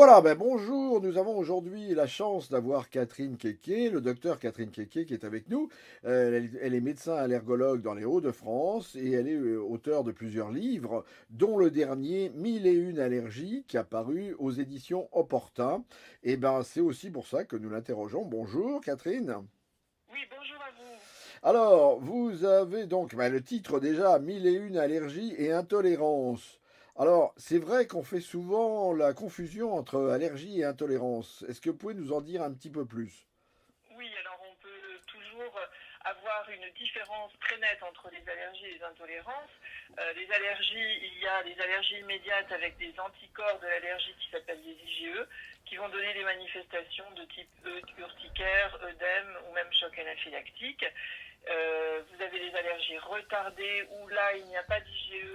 Voilà, ben bonjour, nous avons aujourd'hui la chance d'avoir Catherine Kéké, le docteur Catherine Kéké qui est avec nous. Elle est médecin allergologue dans les Hauts-de-France et elle est auteure de plusieurs livres, dont le dernier 1001 allergies qui a paru aux éditions Opportun. Et ben c'est aussi pour ça que nous l'interrogeons. Bonjour Catherine. Oui, bonjour à vous. Alors, vous avez donc ben, le titre déjà 1001 allergies et intolérances. Alors, c'est vrai qu'on fait souvent la confusion entre allergie et intolérance. Est-ce que vous pouvez nous en dire un petit peu plus? Oui, alors on peut toujours avoir une différence très nette entre les allergies et les intolérances. Les allergies, il y a des allergies immédiates avec des anticorps de l'allergie qui s'appellent des IgE, qui vont donner des manifestations de type urticaire, œdème ou même choc anaphylactique. Vous avez des allergies retardées où là il n'y a pas d'IgE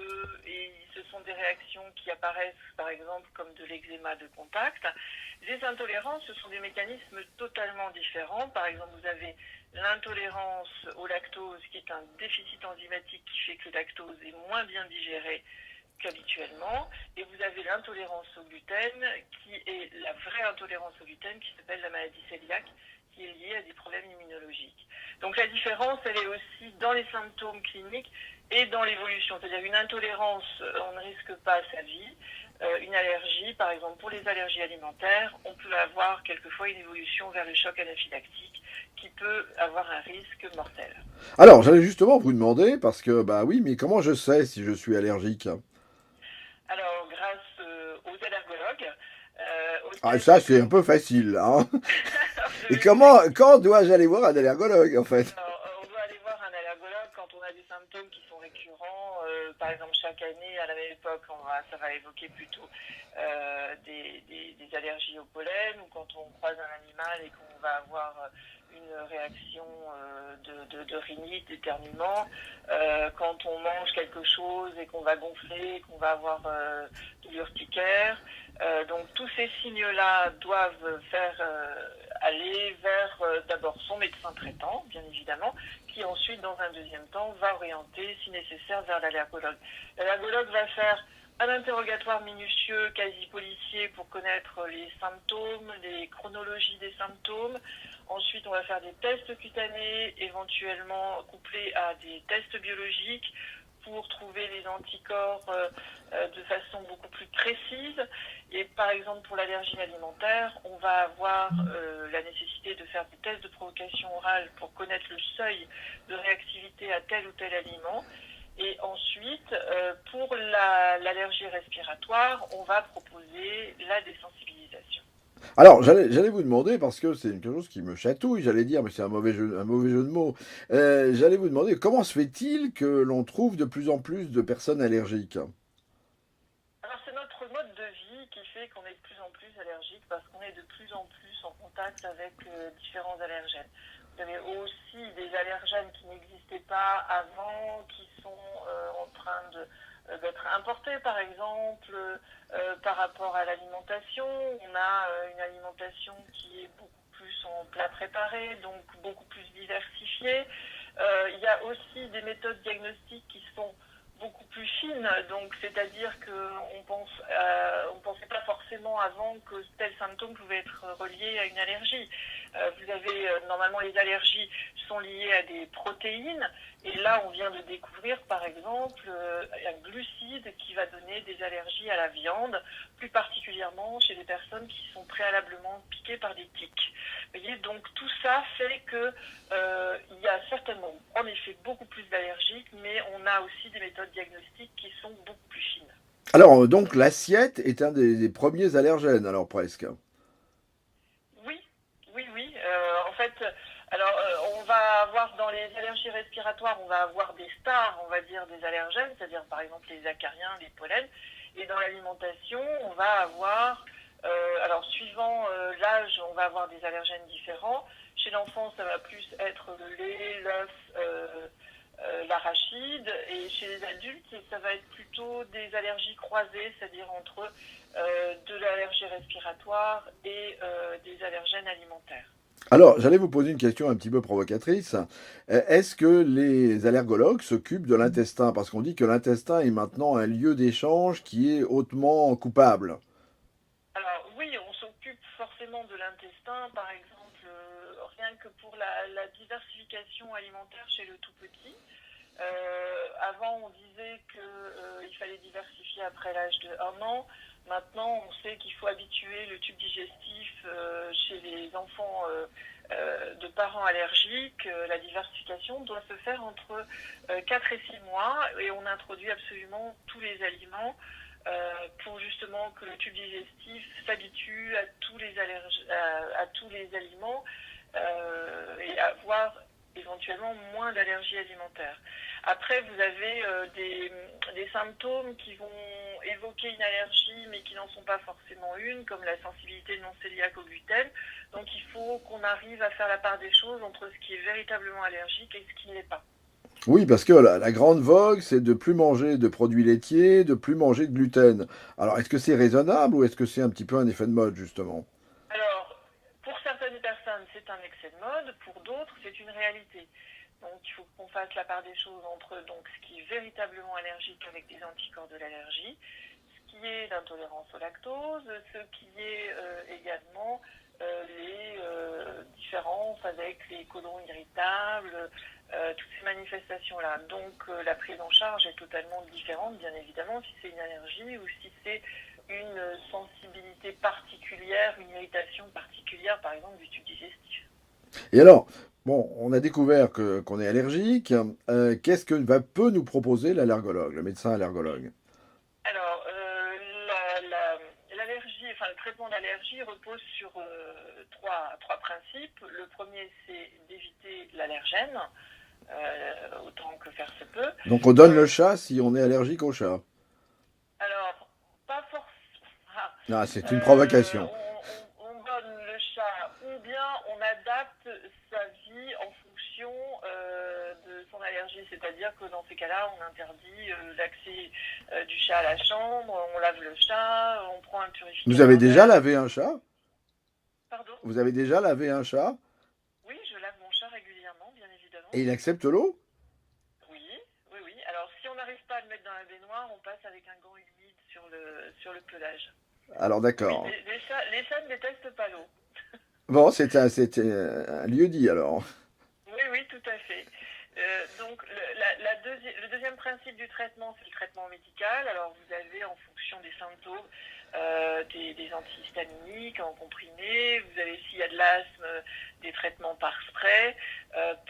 et ce sont des réactions qui apparaissent par exemple comme de l'eczéma de contact. Les intolérances, ce sont des mécanismes totalement différents. Par exemple, vous avez l'intolérance au lactose qui est un déficit enzymatique qui fait que le lactose est moins bien digéré qu'habituellement. Et vous avez l'intolérance au gluten qui est la vraie intolérance au gluten qui s'appelle la maladie cœliaque qui est liée à des problèmes immunologiques. Donc la différence, elle est aussi dans les symptômes cliniques et dans l'évolution. C'est-à-dire une intolérance, on ne risque pas sa vie. Une allergie, par exemple pour les allergies alimentaires, on peut avoir quelquefois une évolution vers le choc anaphylactique qui peut avoir un risque mortel. Alors, j'allais justement vous demander, parce que, bah oui, mais comment je sais si je suis allergique? Alors, grâce aux allergologues, aux Ah, tests ça, que c'est un l'on... peu facile, hein. Vous Et avez tout comment, écouté. quand dois-je aller voir un allergologue, en fait? Alors, on doit aller voir un allergologue quand on a des symptômes qui sont récurrents. Par exemple, chaque année, à la même époque, ça va évoquer plutôt des allergies au pollen ou quand on croise un animal et qu'on va avoir une réaction de rhinite, d'éternuement. Quand on mange quelque chose et qu'on va gonfler, qu'on va avoir de l'urticaire. Donc tous ces signes-là doivent faire aller vers d'abord son médecin traitant, bien évidemment, qui ensuite, dans un deuxième temps, va orienter, si nécessaire, vers l'allergologue. L'allergologue va faire un interrogatoire minutieux, quasi policier, pour connaître les symptômes, les chronologies des symptômes. Ensuite, on va faire des tests cutanés, éventuellement couplés à des tests biologiques pour trouver les anticorps de façon beaucoup plus précise. Et par exemple, pour l'allergie alimentaire, on va avoir la nécessité de faire des tests de provocation orale pour connaître le seuil de réactivité à tel ou tel aliment. Et ensuite, pour l'allergie respiratoire, on va proposer la désensibilisation. Alors, j'allais vous demander, parce que c'est quelque chose qui me chatouille, j'allais dire, mais c'est un mauvais jeu de mots. J'allais vous demander, comment se fait-il que l'on trouve de plus en plus de personnes allergiques? Alors c'est notre mode de vie qui fait qu'on est de plus en plus allergique parce qu'on est de plus en plus en contact avec différents allergènes. Vous avez aussi des allergènes qui n'existaient pas avant, qui sont en train d'être importés par exemple par rapport à l'alimentation. On a une alimentation qui est beaucoup plus en plats préparés, donc beaucoup plus diversifiée. Il y a aussi des méthodes diagnostiques qui sont beaucoup plus fines, donc c'est-à-dire on pensait pas forcément avant que tel symptôme pouvait être relié à une allergie. Vous avez normalement les allergies sont liées à des protéines et là on vient de découvrir par exemple un glucide qui va donner des allergies à la viande, plus particulièrement chez les personnes qui sont préalablement piquées par des tiques. Vous voyez, donc tout ça fait que il y a certainement en effet beaucoup plus d'allergiques, mais on a aussi des méthodes diagnostiques qui sont beaucoup plus fines. Alors, donc, l'assiette est un des premiers allergènes, alors presque. Oui, oui, oui. En fait, alors on va avoir dans les allergies respiratoires, on va avoir des stars, on va dire, des allergènes, c'est-à-dire par exemple les acariens, les pollens. Et dans l'alimentation, on va avoir, alors suivant l'âge, on va avoir des allergènes différents. Chez l'enfant, ça va plus être le lait, l'œuf, l'arachide. Et chez les adultes, ça va être plutôt des allergies croisées, c'est-à-dire entre de l'allergie respiratoire et des allergènes alimentaires. Alors, j'allais vous poser une question un petit peu provocatrice. Est-ce que les allergologues s'occupent de l'intestin? Parce qu'on dit que l'intestin est maintenant un lieu d'échange qui est hautement coupable. Alors oui, forcément de l'intestin, par exemple, rien que pour la diversification alimentaire chez le tout petit. Avant, on disait qu'il fallait diversifier après l'âge de 1 an. Maintenant, on sait qu'il faut habituer le tube digestif chez les enfants de parents allergiques. La diversification doit se faire entre 4 et 6 mois et on introduit absolument tous les aliments pour justement que le tube digestif s'habitue à tous les aliments et avoir éventuellement moins d'allergies alimentaires. Après, vous avez des symptômes qui vont évoquer une allergie, mais qui n'en sont pas forcément une, comme la sensibilité non cœliaque au gluten. Donc, il faut qu'on arrive à faire la part des choses entre ce qui est véritablement allergique et ce qui ne l'est pas. Oui, parce que la grande vogue, c'est de plus manger de produits laitiers, de plus manger de gluten. Alors, est-ce que c'est raisonnable ou est-ce que c'est un petit peu un effet de mode, justement? Alors, pour certaines personnes, c'est un excès de mode, pour d'autres, c'est une réalité. Donc, il faut qu'on fasse la part des choses entre ce qui est véritablement allergique avec des anticorps de l'allergie, ce qui est l'intolérance au lactose, ce qui est également les différences avec les côlons irritables, toutes ces manifestations-là. Donc, la prise en charge est totalement différente, bien évidemment, si c'est une allergie ou si c'est une sensibilité particulière, une irritation particulière, par exemple, du tube digestif. Et alors, bon, on a découvert qu'on est allergique. Qu'est-ce que peut nous proposer l'allergologue, le médecin allergologue? Alors, l'allergie, enfin le traitement d'allergie repose sur trois principes. Le premier, c'est d'éviter l'allergène, autant que faire se peut. Donc, on donne le chat si on est allergique au chat. Alors, pas forcément. Ah, c'est une provocation. On donne le chat ou bien on adapte sa vie en fonction de son allergie. C'est-à-dire que dans ces cas-là, on interdit l'accès du chat à la chambre, on lave le chat, on prend un Vous avez purificateur déjà d'air. lavé un chat? Pardon? Vous avez déjà lavé un chat? Oui, je lave mon chat régulièrement, bien évidemment. Et il accepte l'eau? Oui, oui, oui. Alors, si on n'arrive pas à le mettre dans la baignoire, on passe avec un gant humide sur le pelage. Alors, Oui, d'accord. les chats ne détestent pas l'eau. Bon, c'était un lieu dit alors. Oui, oui, tout à fait. Donc, le deuxième principe du traitement, c'est le traitement médical. Alors, vous avez, en fonction des symptômes, des antihistaminiques en comprimé. Vous avez, s'il y a de l'asthme, des traitements par spray.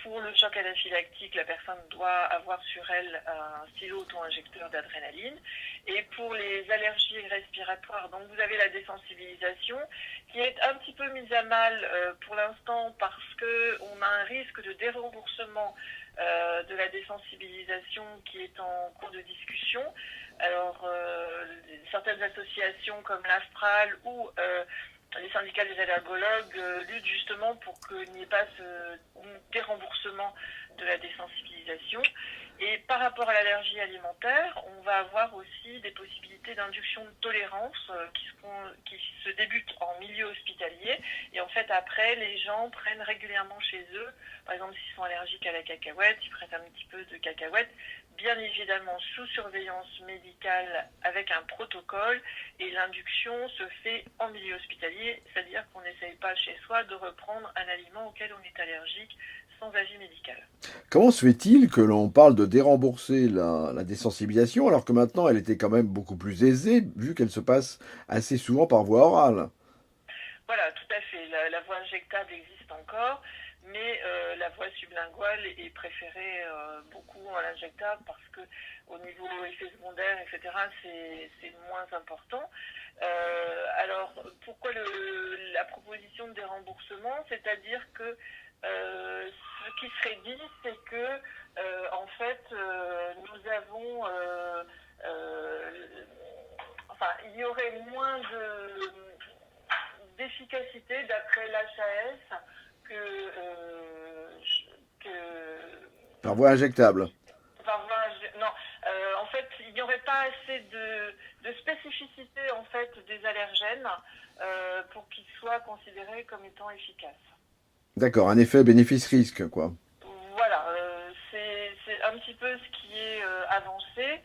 Pour le choc anaphylactique, la personne doit avoir sur elle un stylo auto-injecteur d'adrénaline. Et pour les allergies respiratoires, donc vous avez la désensibilisation qui est un petit peu mise à mal pour l'instant parce qu'on a un risque de déremboursement de la désensibilisation qui est en cours de discussion. Alors, certaines associations comme l'Astral ou les syndicats des allergologues luttent justement pour qu'il n'y ait pas ce déremboursement de la désensibilisation. Et par rapport à l'allergie alimentaire, on va avoir aussi des possibilités d'induction de tolérance qui se débutent en milieu hospitalier. Et en fait, après, les gens prennent régulièrement chez eux, par exemple, s'ils sont allergiques à la cacahuète, ils prennent un petit peu de cacahuète, bien évidemment sous surveillance médicale avec un protocole. Et l'induction se fait en milieu hospitalier, c'est-à-dire qu'on n'essaye pas chez soi de reprendre un aliment auquel on est allergique sans avis médical. Comment se fait-il que l'on parle de dérembourser la désensibilisation alors que maintenant elle était quand même beaucoup plus aisée vu qu'elle se passe assez souvent par voie orale? Voilà, tout à fait. La voie injectable existe encore, mais la voie sublinguale est préférée beaucoup à l'injectable parce que au niveau effets secondaires, etc., c'est moins important. Alors, pourquoi la proposition de déremboursement? C'est-à-dire que ce qui serait dit, c'est que en fait, nous avons, enfin, il y aurait moins d'efficacité d'après l'HAS que Par voie injectable. par non, en fait, il n'y aurait pas assez de spécificité en fait des allergènes pour qu'ils soient considérés comme étant efficaces. D'accord, un effet bénéfice-risque, quoi. Voilà, c'est un petit peu ce qui est avancé.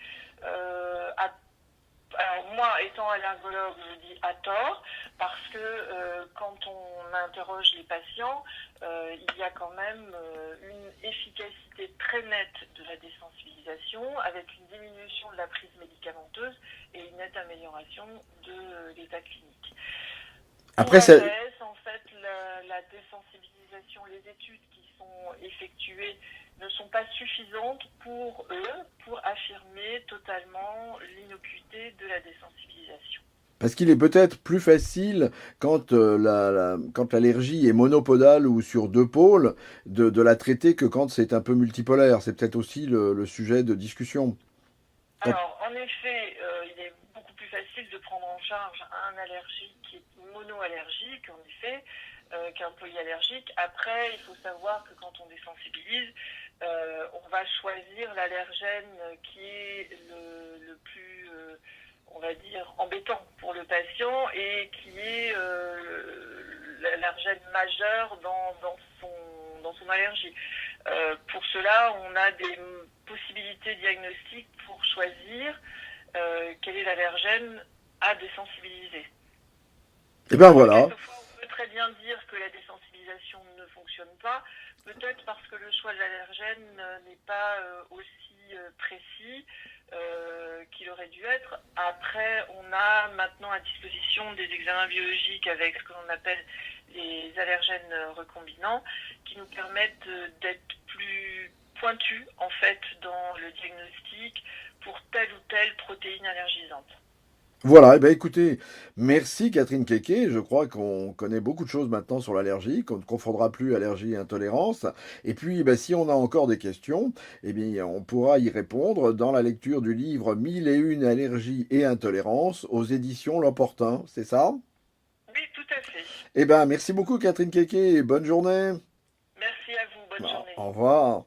Alors moi, étant allergologue, je dis à tort, parce que quand on interroge les patients, il y a quand même une efficacité très nette de la désensibilisation avec une diminution de la prise médicamenteuse et une nette amélioration de l'état clinique. Pour Après, l'ALS, en fait, la désensibilisation, les études qui sont effectuées ne sont pas suffisantes pour eux pour affirmer totalement l'innocuité de la désensibilisation. parce qu'il est peut-être plus facile quand quand l'allergie est monopodale ou sur deux pôles de la traiter que quand c'est un peu multipolaire. C'est peut-être aussi le sujet de discussion. Quand- Alors, en effet, il est beaucoup plus facile de prendre en charge un allergique qui est monoallergique, en effet, qu'un polyallergique. Après, il faut savoir que quand on désensibilise, on va choisir l'allergène qui est le plus, on va dire, embêtant pour le patient et qui est l'allergène majeur dans son allergie. Pour cela, on a des possibilités diagnostiques pour choisir quel est l'allergène à désensibiliser. Eh ben voilà. Quelquefois, on peut très bien dire que la désensibilisation ne fonctionne pas, peut-être parce que le choix de l'allergène n'est pas aussi précis qu'il aurait dû être. Après, on a maintenant à disposition des examens biologiques avec ce que l'on appelle les allergènes recombinants qui nous permettent d'être plus pointus en fait dans le diagnostic pour telle ou telle protéine allergisante. Voilà, eh ben écoutez, merci Catherine Keke. Je crois qu'on connaît beaucoup de choses maintenant sur l'allergie, qu'on ne confondra plus allergie et intolérance. Et puis, ben, si on a encore des questions, eh bien, on pourra y répondre dans la lecture du livre 1001 allergies et intolérances aux éditions L'Opportun. C'est ça? Oui, tout à fait. Eh ben, merci beaucoup Catherine Keke et bonne journée. Merci à vous. Bonne journée. Au revoir.